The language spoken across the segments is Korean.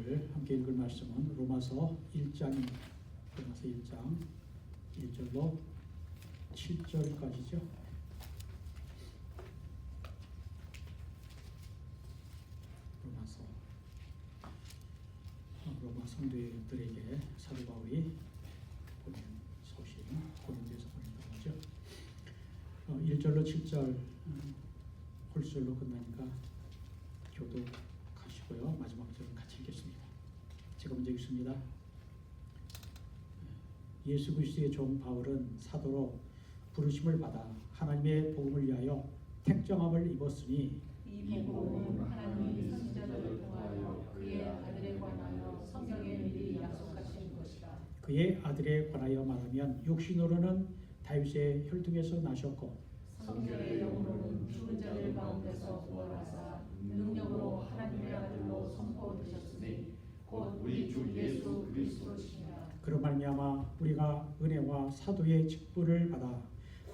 오늘 함께 읽을 말씀은 로마서 1장입니다. 로마서 1장 1절로 7절까지죠. 로마 성도들에게 사도 바울이 보낸 서신, 고린도에서 보냈다고 하죠. 1절로 7절 홀수로 끝나니까 교독하시고요. 마지막 절은 같이 읽겠습니다. 제가 먼저 읽습니다. 예수 그리스도의 종 바울은 사도로 부르심을 받아 하나님의 복음을 위하여 택정함을 입었으니 이 복음은 하나님이 선지자들을 통하여 그의 아들에 관하여 성경에 미리 약속하신 것이다. 그의 아들에 관하여 말하면 육신으로는 다윗의 혈통에서 나셨고 성령의 영으로는 죽은 자들 가운데서 부활하사 능력으로 하나님의 아들로 선포되셨으니 곧 우리 주 예수 그리스도시니라. 그로 말미암아 우리가 은혜와 사도의 직분을 받아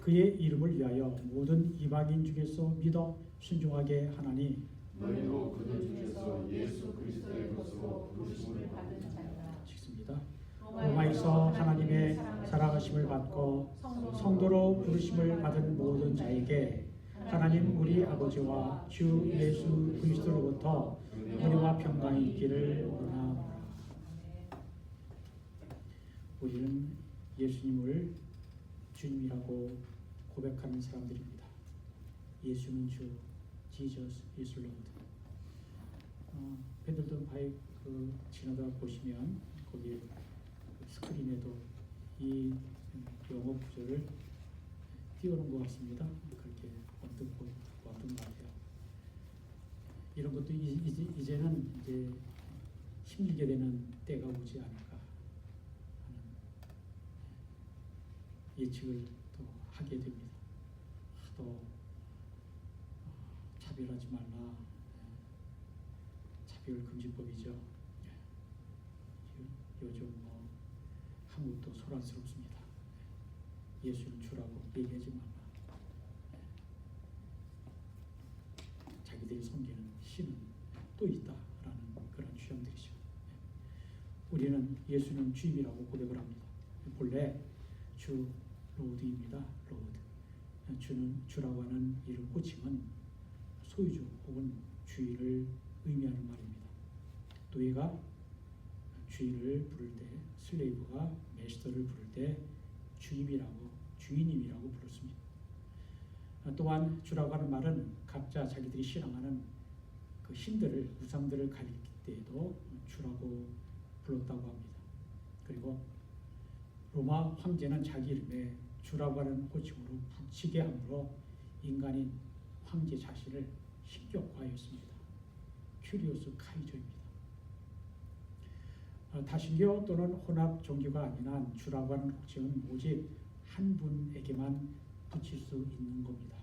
그의 이름을 위하여 모든 이방인 중에서 믿어 순종하게 하나니 너희도 그들 중에서 예수 그리스도의 것으로 부르심을 받은 자니라. 읽습니다. 로마에서 하나님의 사랑하심을 받고 성도로 부르심을 받은 모든 자에게 하나님 우리 아버지와 주 예수 그리스도로부터 은혜와 평강이 있기를 원하노라. 우리는 예수님을 주님이라고 고백하는 사람들입니다. 예수는 주, Jesus is Lord. 팬들도 바이 지나다 보시면 거기 스크린에도 이 영어 구절을 띄워놓은 것 같습니다. 그렇게 언뜻 봤던 것 같아요. 이런 것도 이제는 이제 힘들게 되는 때가 오지 않을까 하는 예측을 또 하게 됩니다. 하도 차별하지 말라. 차별금지법이죠. 요즘 한국도 소란스럽습니다. 예수는 주라고 얘기하지 말라. 자기들이 섬기는 신은 또 있다라는 그런 주장들이죠. 우리는 예수는 주임이라고 고백을 합니다. 본래 주 로드입니다. 로드. 주라고 하는 이름 호칭은 소유주 혹은 주인을 의미하는 말입니다. 노예가 주인을 부를 때, 슬레이브가 메스터를 부를 때 주인님이라고 부르습니다. 또한 주라고 하는 말은 각자 자기들이 신앙하는 그 신들을, 우상들을 가릴 때에도 주라고 불렀다고 합니다. 그리고 로마 황제는 자기 이름에 주라고 하는 호칭으로 붙이게 함으로 인간인 황제 자신을 신격화하였습니다. 큐리오스 카이저입니다. 다신교 또는 혼합 종교가 아닌 주라고 하는 호칭은 오직 한 분에게만 붙일 수 있는 겁니다.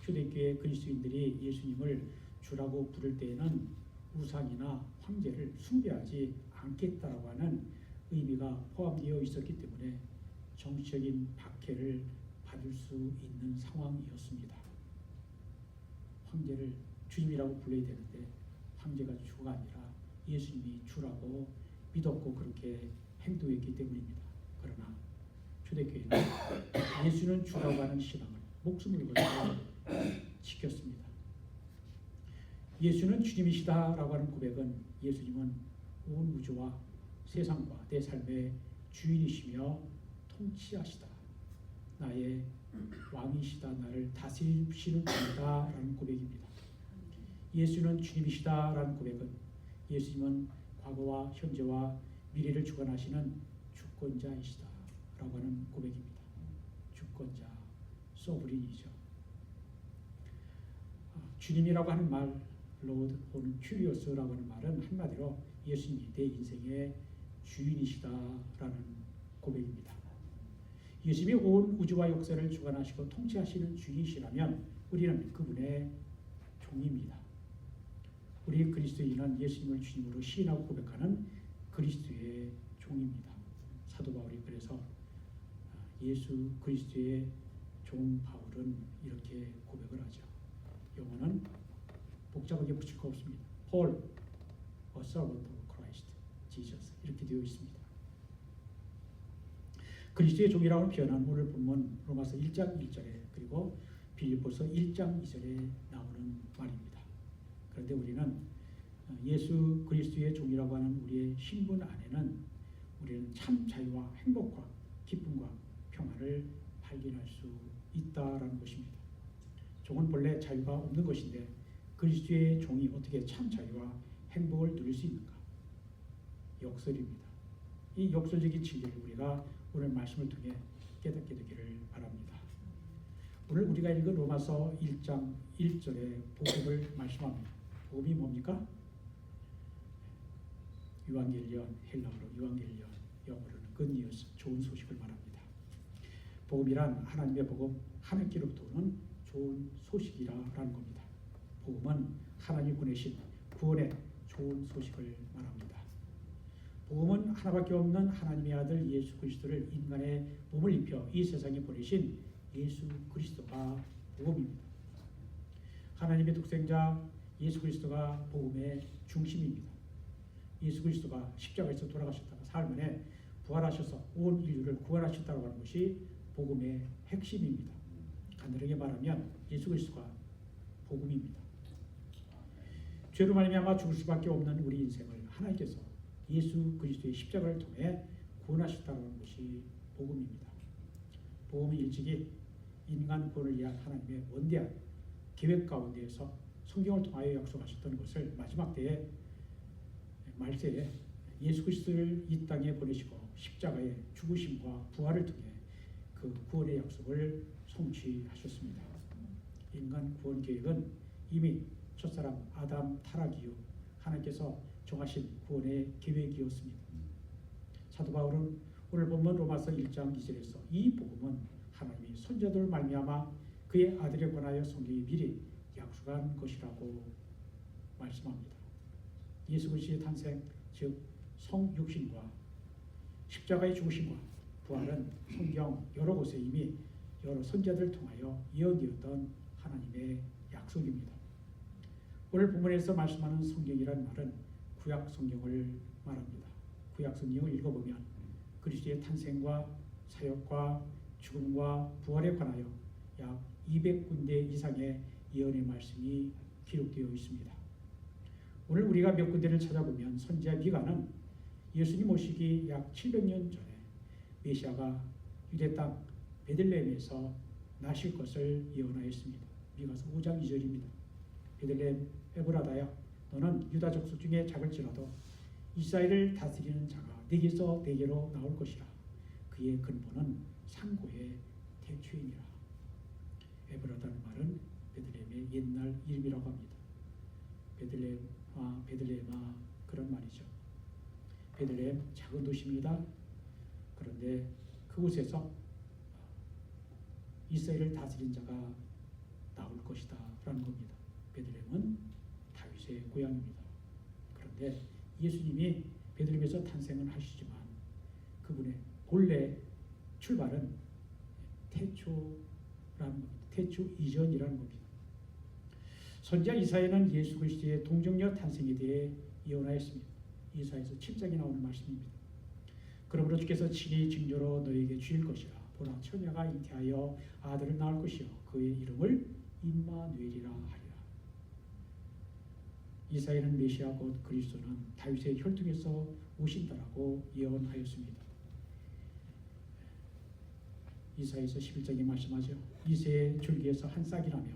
초대교회 그리스도인들이 예수님을 주라고 부를 때에는 우상이나 황제를 숭배하지 않겠다라고 하는 의미가 포함되어 있었기 때문에 정치적인 박해를 받을 수 있는 상황이었습니다. 황제를 주님이라고 불러야 되는데 황제가 주가 아니라 예수님이 주라고 믿었고 그렇게 행동했기 때문입니다. 그러나 초대교회는 예수는 주라고 하는 신앙을 목숨을 걸고 지켰습니다. 예수는 주님이시다라고 하는 고백은 예수님은 온 우주와 세상과 내 삶의 주인이시며 통치하시다. 나의 왕이시다. 나를 다스리시는 분이다라는 고백입니다. 예수는 주님이시다라는 고백은 예수님은 과거와 현재와 미래를 주관하시는 주권자이시다라고 하는 고백입니다. 주권자, 소브린이죠. 주님이라고 하는 말, 로드 혹은 큐리오스라고 하는 말은 한마디로 예수님이 내 인생의 주인이시다라는 고백입니다. 예수님이 온 우주와 역사를 주관하시고 통치하시는 주인이시라면 우리는 그분의 종입니다. 우리 그리스도인은 예수님을 주님으로 시인하고 고백하는 그리스도의 종입니다. 사도 바울이 그래서 예수 그리스도의 종 바울은 이렇게 고백을 하죠. 영어는 복잡하게 붙일 거 없습니다. Paul, a servant of Christ. 이렇게 되어 있습니다. 그리스도의 종이라고 표현한 오늘 본문 로마서 1장 1절에 그리고 빌립보서 1장 2절에 나오는 말입니다. 그런데 우리는 예수 그리스도의 종이라고 하는 우리의 신분 안에는 우리는 참 자유와 행복과 기쁨과 평안을 발견할 수 있다라는 것입니다. 종은 본래 자유가 없는 것인데 그리스도의 종이 어떻게 참 자유와 행복을 누릴 수 있는가? 역설입니다. 이 역설적인 진리를 우리가 오늘 말씀을 통해 깨닫게 되기를 바랍니다. 오늘 우리가 읽은 로마서 1장 1절의 복음을 말씀합니다. 복음이 뭡니까? 유앙겔리온, 헬라어로 유앙겔리온, 영어로는 굿뉴스, 좋은 소식을 말합니다. 복음이란 하나님의 복음, 하나님께로부터 오는 좋은 소식이라는 겁니다. 복음은 하나님이 보내신 구원의 좋은 소식을 말합니다. 복음은 하나밖에 없는 하나님의 아들 예수 그리스도를 인간의 몸을 입혀 이 세상에 보내신 예수 그리스도가 복음입니다. 하나님의 독생자 예수 그리스도가 복음의 중심입니다. 예수 그리스도가 십자가에서 돌아가셨다가 사흘 만에 부활하셔서 온 인류를 구원하셨다고 하는 것이 복음의 핵심입니다. 간단하게 말하면 예수 그리스도가 복음입니다. 죄로 말미암아 죽을 수밖에 없는 우리 인생을 하나님께서 예수 그리스도의 십자가를 통해 구원하셨다고 하는 것이 복음입니다. 복음은 일찍이 인간 구원을 위한 하나님의 원대한 계획 가운데에서 성경을 통하여 약속하셨던 것을 마지막 때에 말세에 예수 그리스도를 이 땅에 보내시고 십자가의 죽으심과 부활을 통해 그 구원의 약속을 성취하셨습니다. 인간 구원 계획은 이미 첫사람 아담 타락 이후 하나님께서 정하신 구원의 계획이었습니다. 사도 바울은 오늘 본문 로마서 1장 2절에서 이 복음은 하나님이 선자들 말미암아 그의 아들에 관하여 성경이 미리 약속한 것이라고 말씀합니다. 예수 그리스도의 탄생, 즉 성육신과 십자가의 죽으심과 부활은 성경 여러 곳에 이미 여러 선자들을 통하여 예언되었던 하나님의 약속입니다. 오늘 본문에서 말씀하는 성경이라는 말은 구약 성경을 말합니다. 구약 성경을 읽어보면 그리스도의 탄생과 사역과 죽음과 부활에 관하여 약 200군데 이상의 예언의 말씀이 기록되어 있습니다. 오늘 우리가 몇 군데를 찾아보면 선지자 미가는 예수님 오시기 약 700년 전에 메시아가 유대 땅 베들레헴에서 나실 것을 예언하였습니다. 미가서 5장 2절입니다. 베들레헴 에브라다야 너는 유다 족속 중에 작을지라도 이스라엘을 다스리는 자가 네게서 네게로 나올 것이라. 그의 근본은 상고의 태초이니라. 에브라다는 말은 베들레헴의 옛날 이름이라고 합니다. 베들레헴아 그런 말이죠. 베들레헴 작은 도시입니다. 그런데 그곳에서 이스라엘을 다스린 자가 나올 것이다 라는 겁니다. 베들레헴은 다윗의 고향입니다. 그런데 예수님이 베들레헴에서 탄생을 하시지만 그분의 본래 출발은 태초라는 겁니다. 태초 이전이라는 겁니다. 선지자 이사야는 예수 그리스도의 동정녀 탄생에 대해 예언하였습니다. 이사야에서 7장에 나오는 말씀입니다. 그러므로 주께서 친히 징조로 너에게 주실 것이라. 보라 처녀가 잉태하여 아들을 낳을 것이요 그의 이름을 임마누엘이라 하리라. 이사야는 메시아 곧 그리스도는 다윗의 혈통에서 오신다라고 예언하였습니다. 이사야에서 11장에 말씀하죠. 이새의 줄기에서 한 싹이 나며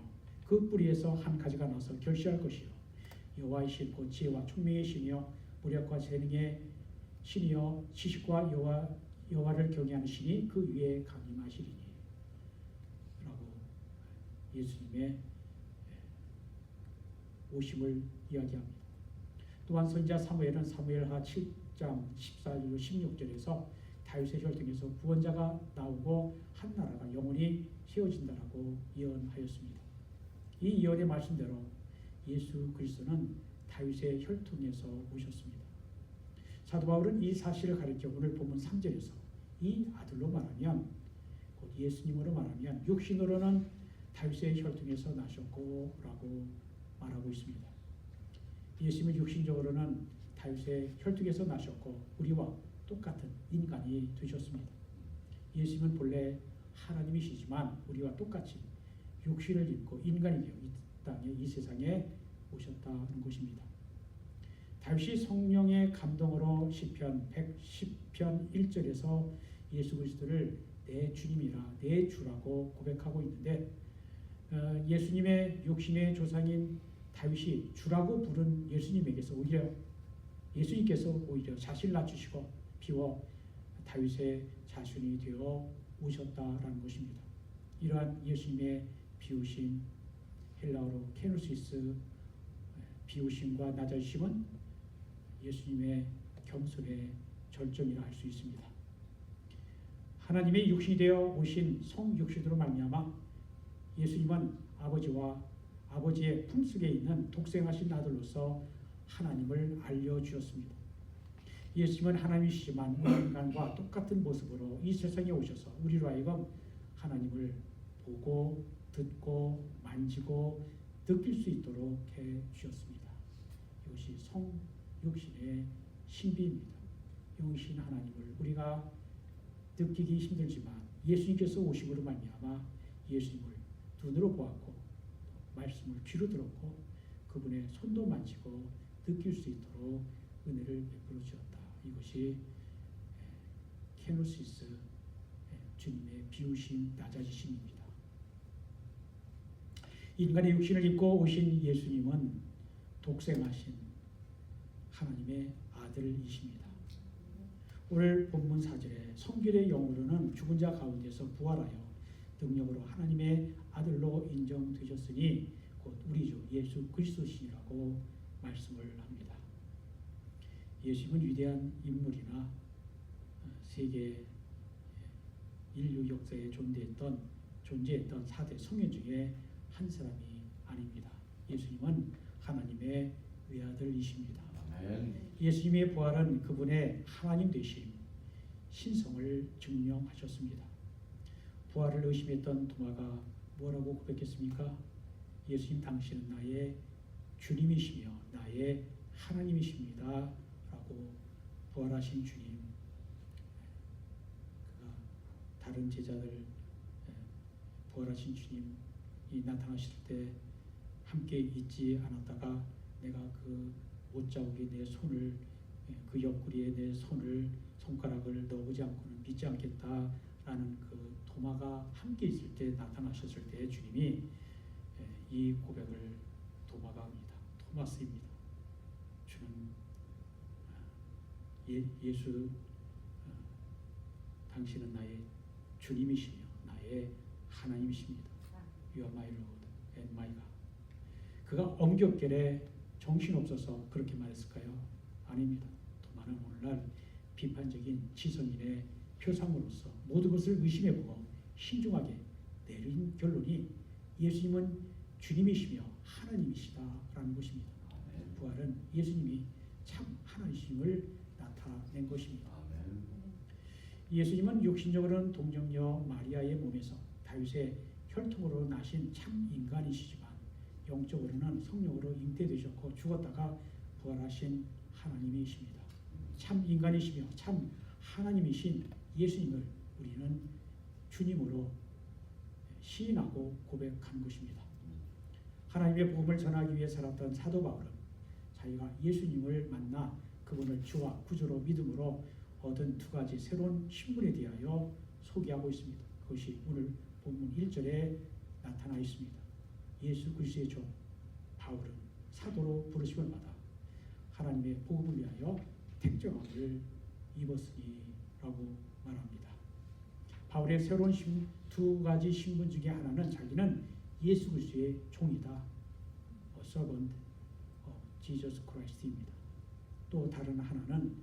그 뿌리에서 한 가지가 나서 결실할 것이요 여호와의 신 곧 지혜와 총명의 신이여 무력과 재능의 신이여 지식과 여호와를 경외하는 신이 그 위에 강림하시리니 라고 예수님의 오심을 이야기합니다. 또한 선지자 사무엘은 사무엘하 7장 14절 16절에서 다윗의 혈통에서 구원자가 나오고 한 나라가 영원히 세워진다라고 예언하였습니다. 이 예언의 말씀대로 예수 그리스도는 다윗의 혈통에서 오셨습니다. 사도 바울은 이 사실을 가리켜 오늘 본문 3절에서 이 아들로 말하면 곧 예수님으로 말하면 육신으로는 다윗의 혈통에서 나셨고 라고 말하고 있습니다. 예수님은 육신적으로는 다윗의 혈통에서 나셨고 우리와 똑같은 인간이 되셨습니다. 예수님은 본래 하나님이시지만 우리와 똑같이 육신을 입고 인간이 되어 이 땅에 이 세상에 오셨다는 것입니다. 다윗이 성령의 감동으로 시편 110편 1절에서 예수 그리스도를 내 주님이라 내 주라고 고백하고 있는데 예수님의 육신의 조상인 다윗이 주라고 부른 예수님에게서 예수님께서 오히려 자신을 낮추시고 비워 다윗의 자손이 되어 오셨다라는 것입니다. 이러한 예수님의 비우심, 헬라어로 케노시스, 비우심과 낮아지심은 예수님의 겸손의 절정이라 할 수 있습니다. 하나님의 육신이 되어 오신 성육신으로 말미암아 예수님은 아버지와 아버지의 품속에 있는 독생하신 아들로서 하나님을 알려주었습니다. 예수님은 하나님이시지만 우리 인간과 똑같은 모습으로 이 세상에 오셔서 우리로 하여금 하나님을 보고 듣고 만지고 느낄 수 있도록 해주셨습니다. 이것이 성육신의 신비입니다. 영신 하나님을 우리가 느끼기 힘들지만 예수님께서 오심으로 말미암아 예수님을 눈으로 보았고 말씀을 귀로 들었고 그분의 손도 만지고 느낄 수 있도록 은혜를 베풀어 주었다. 이것이 케노시스 주님의 비우심 낮아지심입니다. 인간의 육신을 입고 오신 예수님은 독생하신 하나님의 아들이십니다. 오늘 본문 4절에 성결의 영으로는 죽은 자 가운데서 부활하여 능력으로 하나님의 아들로 인정되셨으니 곧 우리 주 예수 그리스도시라고 말씀을 합니다. 예수님은 위대한 인물이나 세계 인류 역사에 존재했던 4대 성인 중에 한 사람이 아닙니다. 예수님은 하나님의 외아들이십니다. 예수님의 부활은 그분의 하나님 되심, 신성을 증명하셨습니다. 부활을 의심했던 도마가 뭐라고 고백했습니까? 예수님 당신은 나의 주님이시며 나의 하나님이십니다 라고 부활하신 주님, 그가 다른 제자들 부활하신 주님이 나타나실 때 함께 있지 않았다가 내가 그 못자국에 내 손을 그 옆구리에 내 손가락을 넣어보지 않고는 믿지 않겠다라는 그 도마가 함께 있을 때 나타나셨을 때 주님이 이 고백을 도마가 합니다. 토마스입니다. 주는 예수 당신은 나의 주님이시며 나의 하나님이십니다. You are my Lord and my God. 그가 엄격결에 정신없어서 그렇게 말했을까요? 아닙니다. 도마는 오늘날 비판적인 지성인의 표상으로서 모든 것을 의심해보고 신중하게 내린 결론이 예수님은 주님이시며 하나님이시다라는 것입니다. 부활은 예수님이 참 하나님이심을 나타낸 것입니다. 예수님은 육신적으로는 동정녀 마리아의 몸에서 다윗의 혈통으로 나신 참 인간이시지만 영적으로는 성령으로 잉태되셨고 죽었다가 부활하신 하나님이십니다. 참 인간이시며 참 하나님이신 예수님을 우리는 주님으로 시인하고 고백한 것입니다. 하나님의 복음을 전하기 위해 살았던 사도 바울은 자기가 예수님을 만나 그분을 주와 구주로 믿음으로 얻은 두 가지 새로운 신분에 대하여 소개하고 있습니다. 그것이 오늘 본문 1절에 나타나 있습니다. 예수 그리스도의 종 바울은 사도로 부르심을 받아 하나님의 복음을 위하여 택정함을 입었으니라고 말합니다. 바울의 새로운 두 가지 신분 중에 하나는 자기는 예수 그리스도의 종이다. A servant of Jesus Christ입니다. 또 다른 하나는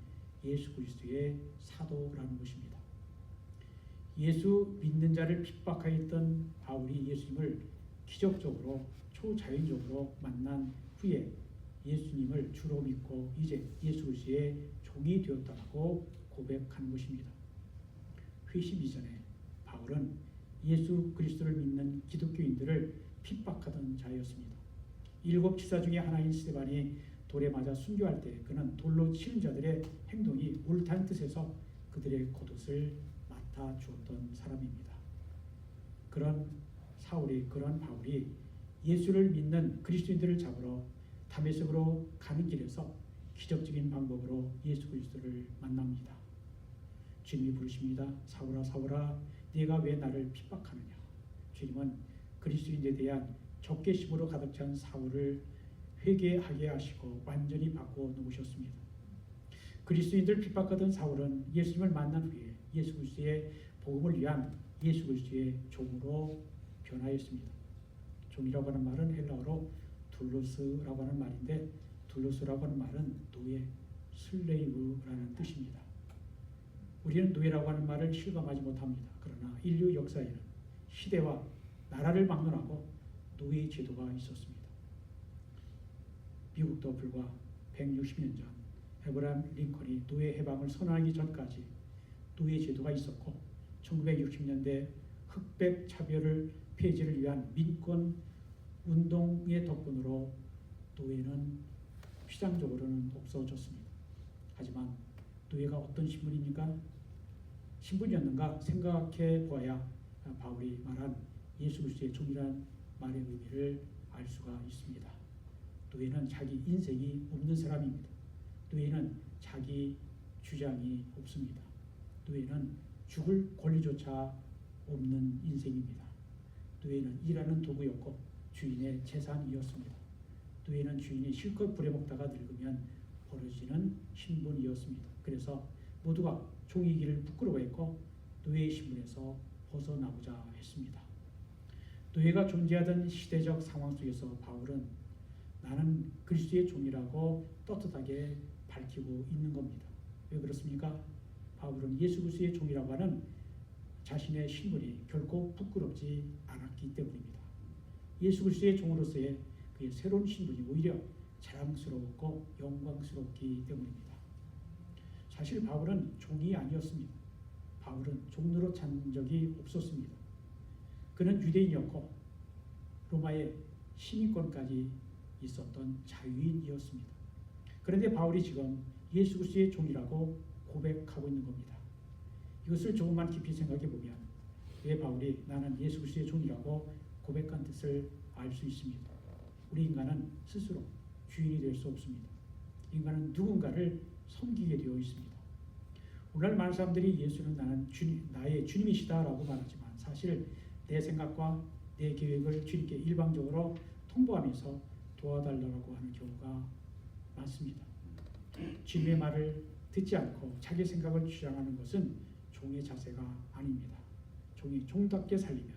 예수 그리스도의 사도라는 것입니다. 예수 믿는 자를 핍박하였던 바울이 예수님을 기적적으로 초자연적으로 만난 후에 예수님을 주로 믿고 이제 예수 그리스도의 종이 되었다고 고백하는 것입니다. 회심 이전에 바울은 예수 그리스도를 믿는 기독교인들을 핍박하던 자였습니다. 7 지사 중에 하나인 스데반이 돌에 맞아 순교할 때 그는 돌로 치는 자들의 행동이 옳다는 뜻에서 그들의 겉옷을 맡아 주었던 사람입니다. 그런 바울이 예수를 믿는 그리스도인들을 잡으러 다메섹으로 가는 길에서 기적적인 방법으로 예수 그리스도를 만납니다. 주님이 부르십니다. 사울아 사울아 네가 왜 나를 핍박하느냐. 주님은 그리스도인에 대한 적개심으로 가득 찬 사울을 회개하게 하시고 완전히 바꿔 놓으셨습니다. 그리스도인들 핍박하던 사울은 예수님을 만난 후에 예수 그리스도의 복음을 위한 예수 그리스도의 종으로 변화했습니다. 종이라고 하는 말은 헬라어로 둘로스라고 하는 말인데 둘로스라고 하는 말은 노예, 슬레이브라는 뜻입니다. 우리는 노예라고 하는 말을 실감하지 못합니다. 그러나 인류 역사에는 시대와 나라를 막론하고 노예 제도가 있었습니다. 미국도 불과 160년 전 에브라함 링컨이 노예 해방을 선언하기 전까지 노예 제도가 있었고 1960년대 흑백 차별을 폐지를 위한 민권 운동의 덕분으로 노예는 피상적으로는 없어졌습니다. 하지만 노예가 어떤 신분입니까? 신분이었는가 생각해 보아야 바울이 말한 예수 그리스도의 종이라는 말의 의미를 알 수가 있습니다. 노예는 자기 인생이 없는 사람입니다. 노예는 자기 주장이 없습니다. 노예는 죽을 권리조차 없는 인생입니다. 노예는 일하는 도구였고 주인의 재산이었습니다. 노예는 주인이 실컷 부려먹다가 늙으면 버려지는 신분이었습니다. 그래서 모두가 종이기를 부끄러워했고 노예의 신분에서 벗어나고자 했습니다. 노예가 존재하던 시대적 상황 속에서 바울은 나는 그리스도의 종이라고 떳떳하게 밝히고 있는 겁니다. 왜 그렇습니까? 바울은 예수 그리스도의 종이라고 하는 자신의 신분이 결코 부끄럽지 않았기 때문입니다. 예수 그리스도의 종으로서의 그의 새로운 신분이 오히려 자랑스러웠고 영광스럽기 때문입니다. 사실 바울은 종이 아니었습니다. 바울은 종로로 찬 적이 없었습니다. 그는 유대인이었고 로마의 시민권까지 있었던 자유인이었습니다. 그런데 바울이 지금 예수 그리스도의 종이라고 고백하고 있는 겁니다. 이것을 조금만 깊이 생각해 보면 왜 바울이 나는 예수 그리스도의 종이라고 고백한 뜻을 알 수 있습니다. 우리 인간은 스스로 주인이 될 수 없습니다. 인간은 누군가를 섬기게 되어 있습니다. 오늘날 많은 사람들이 예수는 나의 주님이시다라고 말하지만 사실 내 생각과 내 계획을 주님께 일방적으로 통보하면서 도와달라고 하는 경우가 많습니다. 주님의 말을 듣지 않고 자기 생각을 주장하는 것은 종의 자세가 아닙니다. 종이 종답게 살리면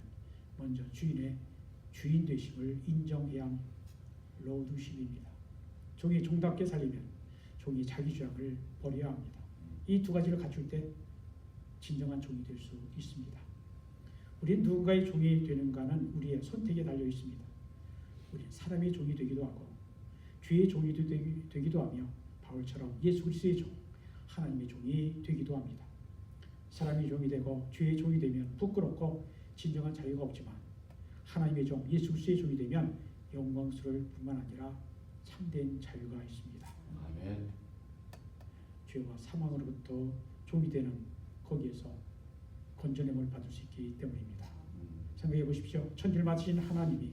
먼저 주인의 주인 되심을 인정해야 합니다. 로드십입니다. 종이 종답게 살리면 종이 자기 주장을 버려야 합니다. 이 두 가지를 갖출 때 진정한 종이 될 수 있습니다. 우리는 누군가의 종이 되는가는 우리의 선택에 달려 있습니다. 우리는 사람의 종이 되기도 하고 주의 종이 되기도 하며 바울처럼 예수 그리스도의 종, 하나님의 종이 되기도 합니다. 사람의 종이 되고 주의 종이 되면 부끄럽고 진정한 자유가 없지만 하나님의 종, 예수 그리스도의 종이 되면 영광스러울 뿐만 아니라 참된 자유가 있습니다. 아멘. 죄와 사망으로부터 종이 되는 거기에서 건져냄을 받을 수 있기 때문입니다. 생각해 보십시오. 천지를 만드신 하나님이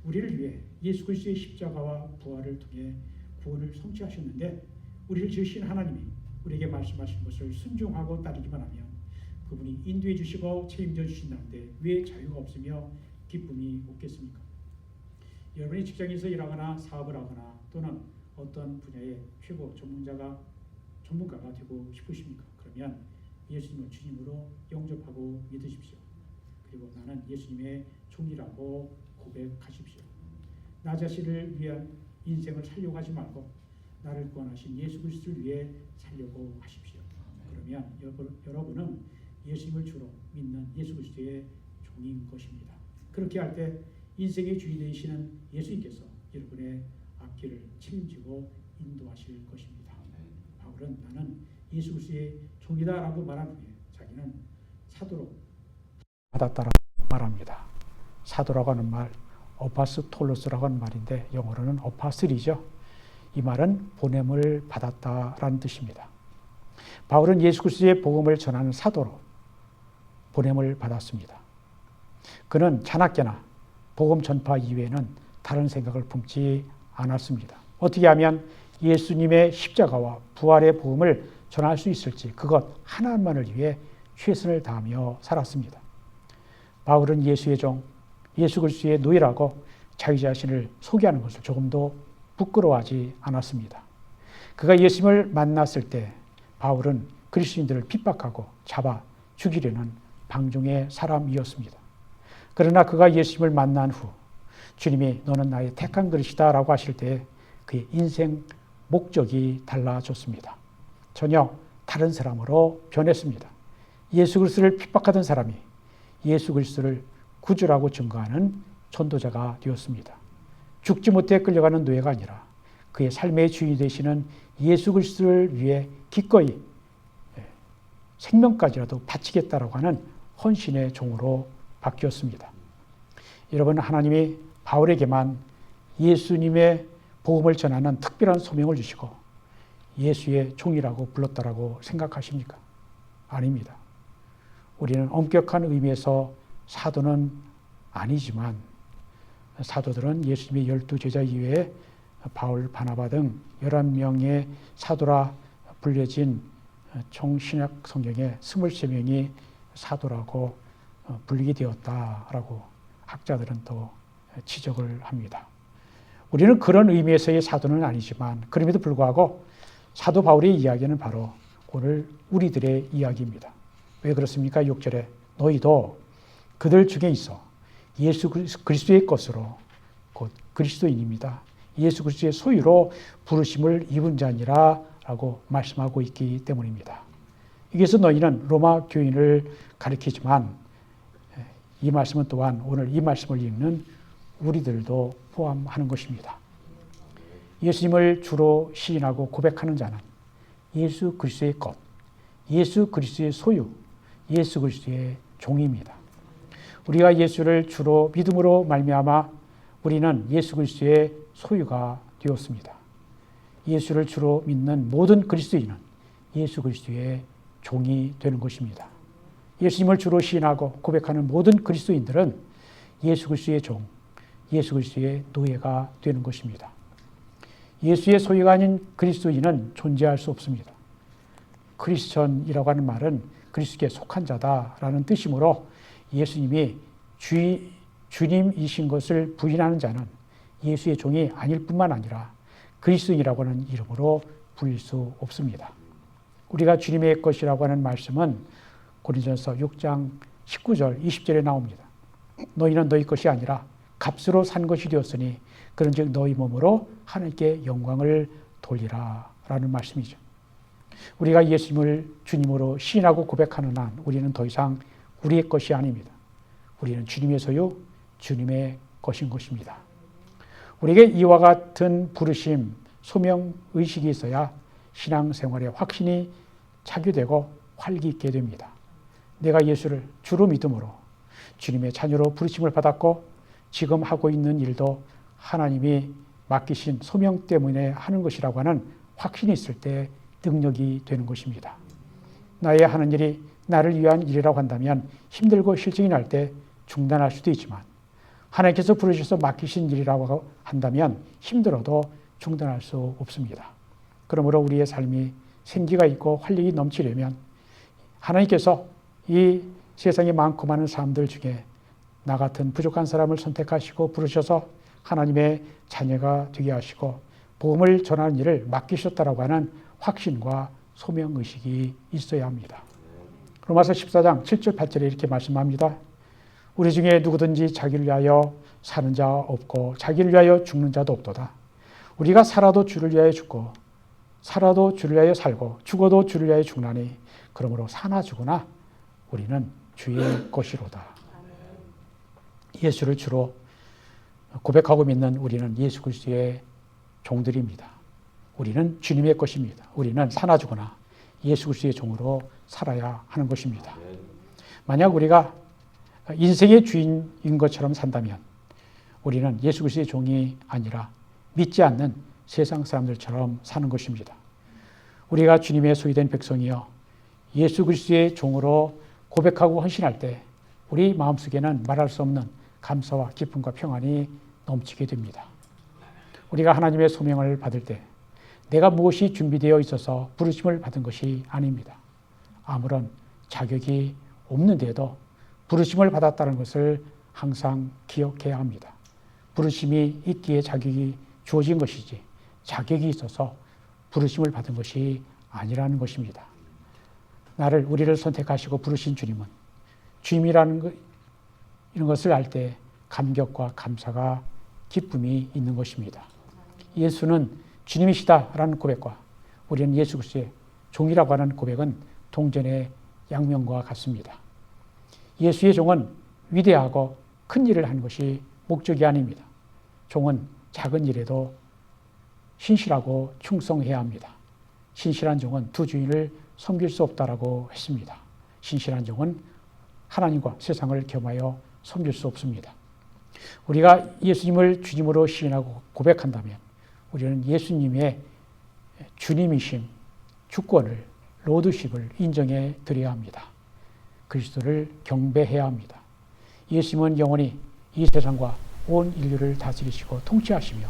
우리를 위해 예수 그리스도의 십자가와 부활을 통해 구원을 성취하셨는데 우리를 지으신 하나님이 우리에게 말씀하신 것을 순종하고 따르기만 하면 그분이 인도해 주시고 책임져 주신다는데 왜 자유가 없으며 기쁨이 없겠습니까? 여러분이 직장에서 일하거나 사업을 하거나 또는 어떤 분야의 최고 전문가가 되고 싶으십니까? 그러면 예수님을 주님으로 영접하고 믿으십시오. 그리고 나는 예수님의 종이라고 고백하십시오. 나 자신을 위한 인생을 살려고 하지 말고 나를 구원하신 예수 그리스도를 위해 살려고 하십시오. 그러면 여러분은 예수님을 주로 믿는 예수 그리스도의 종인 것입니다. 그렇게 할 때 인생의 주인 되시는 예수님께서 여러분의 앞길을 책임지고 인도하실 것입니다. 바울은 나는 예수 그리스도의 종이다라고 말한 후에 자기는 사도로 받았다라고 말합니다. 사도라고 하는 말, 어파스톨로스라고 하는 말인데 영어로는 어파슬이죠. 이 말은 보냄을 받았다라는 뜻입니다. 바울은 예수 그리스도의 복음을 전하는 사도로 보냄을 받았습니다. 그는 자나깨나 복음 전파 이외에는 다른 생각을 품지 않았습니다. 어떻게 하면 예수님의 십자가와 부활의 복음을 전할 수 있을지 그것 하나만을 위해 최선을 다하며 살았습니다. 바울은 예수의 종, 예수 그리스도의 노예라고 자기 자신을 소개하는 것을 조금도 부끄러워하지 않았습니다. 그가 예수님을 만났을 때 바울은 그리스도인들을 핍박하고 잡아 죽이려는 방종의 사람이었습니다. 그러나 그가 예수님을 만난 후 주님이 너는 나의 택한 그릇이다 라고 하실 때 그의 인생 목적이 달라졌습니다. 전혀 다른 사람으로 변했습니다. 예수 그리스도를 핍박하던 사람이 예수 그리스도를 구주라고 증거하는 전도자가 되었습니다. 죽지 못해 끌려가는 노예가 아니라 그의 삶의 주인이 되시는 예수 그리스도를 위해 기꺼이 생명까지라도 바치겠다라고 하는 헌신의 종으로 바뀌었습니다. 여러분, 하나님이 바울에게만 예수님의 복음을 전하는 특별한 소명을 주시고 예수의 종이라고 불렀다라고 생각하십니까? 아닙니다. 우리는 엄격한 의미에서 사도는 아니지만 사도들은 예수님의 12제자 이외에 바울, 바나바 등 11명의 사도라 불려진 총신약 성경에 23명이 사도라고 불리게 되었다라고 학자들은 또 지적을 합니다. 우리는 그런 의미에서의 사도는 아니지만 그럼에도 불구하고 사도 바울의 이야기는 바로 오늘 우리들의 이야기입니다. 왜 그렇습니까? 6절에 너희도 그들 중에 있어 예수 그리스도의 것으로 곧 그리스도인입니다. 예수 그리스도의 소유로 부르심을 입은 자니라 라고 말씀하고 있기 때문입니다. 여기서 너희는 로마 교인을 가리키지만 이 말씀은 또한 오늘 이 말씀을 읽는 우리들도 포함하는 것입니다. 예수님을 주로 시인하고 고백하는 자는 예수 그리스도의 것, 예수 그리스도의 소유, 예수 그리스도의 종입니다. 우리가 예수를 주로 믿음으로 말미암아 우리는 예수 그리스도의 소유가 되었습니다. 예수를 주로 믿는 모든 그리스도인은 예수 그리스도의 종이 되는 것입니다. 예수님을 주로 시인하고 고백하는 모든 그리스도인들은 예수 그리스도의 종, 예수 그리스도의 노예가 되는 것입니다. 예수의 소유가 아닌 그리스도인은 존재할 수 없습니다. 크리스천이라고 하는 말은 그리스도께 속한 자다라는 뜻이므로 예수님이 주님이신 것을 부인하는 자는 예수의 종이 아닐 뿐만 아니라 그리스도인이라고 하는 이름으로 불릴 수 없습니다. 우리가 주님의 것이라고 하는 말씀은 고린도전서 6장 19절 20절에 나옵니다. 너희는 너희 것이 아니라 값으로 산 것이 되었으니 그런즉 너희 몸으로 하나님께 영광을 돌리라 라는 말씀이죠. 우리가 예수님을 주님으로 시인하고 고백하는 한 우리는 더 이상 우리의 것이 아닙니다. 우리는 주님의 소유, 주님의 것인 것입니다. 우리에게 이와 같은 부르심, 소명, 의식이 있어야 신앙생활에 확신이 자규되고 활기 있게 됩니다. 내가 예수를 주로 믿음으로 주님의 자녀로 부르심을 받았고 지금 하고 있는 일도 하나님이 맡기신 소명 때문에 하는 것이라고 하는 확신이 있을 때 능력이 되는 것입니다. 나의 하는 일이 나를 위한 일이라고 한다면 힘들고 실증이 날 때 중단할 수도 있지만 하나님께서 부르셔서 맡기신 일이라고 한다면 힘들어도 중단할 수 없습니다. 그러므로 우리의 삶이 생기가 있고 활력이 넘치려면 하나님께서 이 세상에 많고 많은 사람들 중에 나 같은 부족한 사람을 선택하시고 부르셔서 하나님의 자녀가 되게 하시고 복음을 전하는 일을 맡기셨다라고 하는 확신과 소명의식이 있어야 합니다. 로마서 14장 7절 8절에 이렇게 말씀합니다. 우리 중에 누구든지 자기를 위하여 사는 자 없고 자기를 위하여 죽는 자도 없도다. 우리가 살아도 주를 위하여 죽고 살아도 주를 위하여 살고 죽어도 주를 위하여 죽나니 그러므로 사나 죽으나 우리는 주의 것이로다. 예수를 주로 고백하고 믿는 우리는 예수 그리스도의 종들입니다. 우리는 주님의 것입니다. 우리는 사나 죽으나 예수 그리스도의 종으로 살아야 하는 것입니다. 만약 우리가 인생의 주인인 것처럼 산다면 우리는 예수 그리스도의 종이 아니라 믿지 않는 세상 사람들처럼 사는 것입니다. 우리가 주님의 소유된 백성이여 예수 그리스도의 종으로 고백하고 헌신할 때 우리 마음속에는 말할 수 없는 감사와 기쁨과 평안이 넘치게 됩니다. 우리가 하나님의 소명을 받을 때 내가 무엇이 준비되어 있어서 부르심을 받은 것이 아닙니다. 아무런 자격이 없는데도 부르심을 받았다는 것을 항상 기억해야 합니다. 부르심이 있기에 자격이 주어진 것이지 자격이 있어서 부르심을 받은 것이 아니라는 것입니다. 우리를 선택하시고 부르신 주님은 주님이라는 이런 것을 알 때 감격과 감사가 기쁨이 있는 것입니다. 예수는 주님이시다라는 고백과 우리는 예수 그리스도의 종이라고 하는 고백은 동전의 양면과 같습니다. 예수의 종은 위대하고 큰 일을 하는 것이 목적이 아닙니다. 종은 작은 일에도 신실하고 충성해야 합니다. 신실한 종은 두 주인을 섬길 수 없다라고 했습니다. 신실한 종은 하나님과 세상을 겸하여 섬길 수 없습니다. 우리가 예수님을 주님으로 시인하고 고백한다면 우리는 예수님의 주님이심, 주권을, 로드십을 인정해 드려야 합니다. 그리스도를 경배해야 합니다. 예수님은 영원히 이 세상과 온 인류를 다스리시고 통치하시며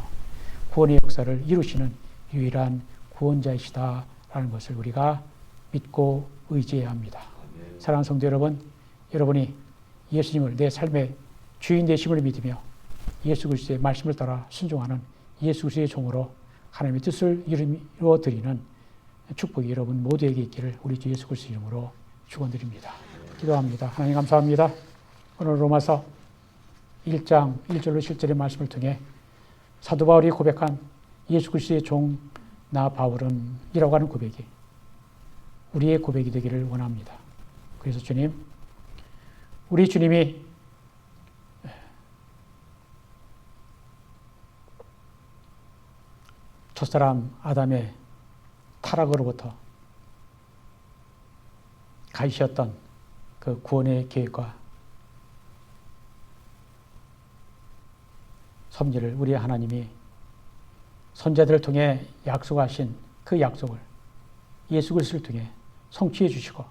구원의 역사를 이루시는 유일한 구원자이시다라는 것을 우리가 믿고 의지해야 합니다. 사랑하는 성도 여러분, 여러분이 예수님을 내 삶의 주인 되심을 믿으며 예수 그리스도의 말씀을 따라 순종하는 예수 그리스도의 종으로 하나님의 뜻을 이루어 드리는 축복이 여러분 모두에게 있기를 우리 주 예수 그리스도 이름으로 축원드립니다. 기도합니다. 하나님 감사합니다. 오늘 로마서 1장 1절로 7절의 말씀을 통해 사도 바울이 고백한 예수 그리스도의 종 나 바울은 이라고 하는 고백이 우리의 고백이 되기를 원합니다. 그래서 주님, 우리 주님이 첫사람 아담의 타락으로부터 가지셨던 그 구원의 계획과 섭리를 우리 하나님이 선자들을 통해 약속하신 그 약속을 예수 그리스도를 통해 성취해 주시고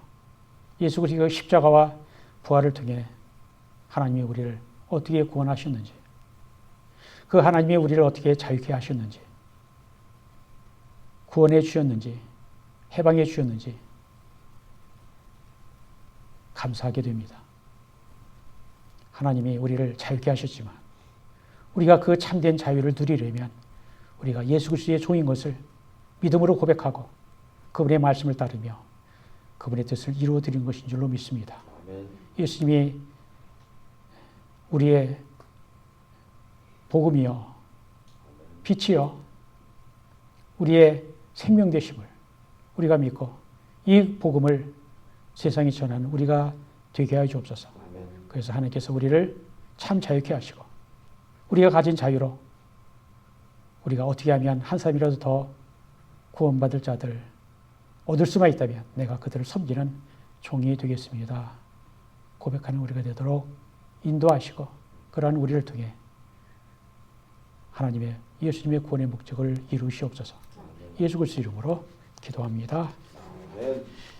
예수 그리스도의 십자가와 부활을 통해 하나님이 우리를 어떻게 구원하셨는지, 그 하나님이 우리를 어떻게 자유케 하셨는지, 구원해 주셨는지, 해방해 주셨는지 감사하게 됩니다. 하나님이 우리를 자유케 하셨지만 우리가 그 참된 자유를 누리려면 우리가 예수 그리스도의 종인 것을 믿음으로 고백하고 그분의 말씀을 따르며 그분의 뜻을 이루어 드리는 것인 줄로 믿습니다. 예수님이 우리의 복음이요, 빛이요, 우리의 생명 되심을 우리가 믿고 이 복음을 세상에 전하는 우리가 되게 하여 주옵소서. 그래서 하나님께서 우리를 참 자유케 하시고 우리가 가진 자유로 우리가 어떻게 하면 한 사람이라도 더 구원받을 자들 얻을 수만 있다면 내가 그들을 섬기는 종이 되겠습니다. 고백하는 우리가 되도록 인도하시고 그러한 우리를 통해 하나님의 예수님의 구원의 목적을 이루시옵소서. 예수 그리스도 이름으로 기도합니다.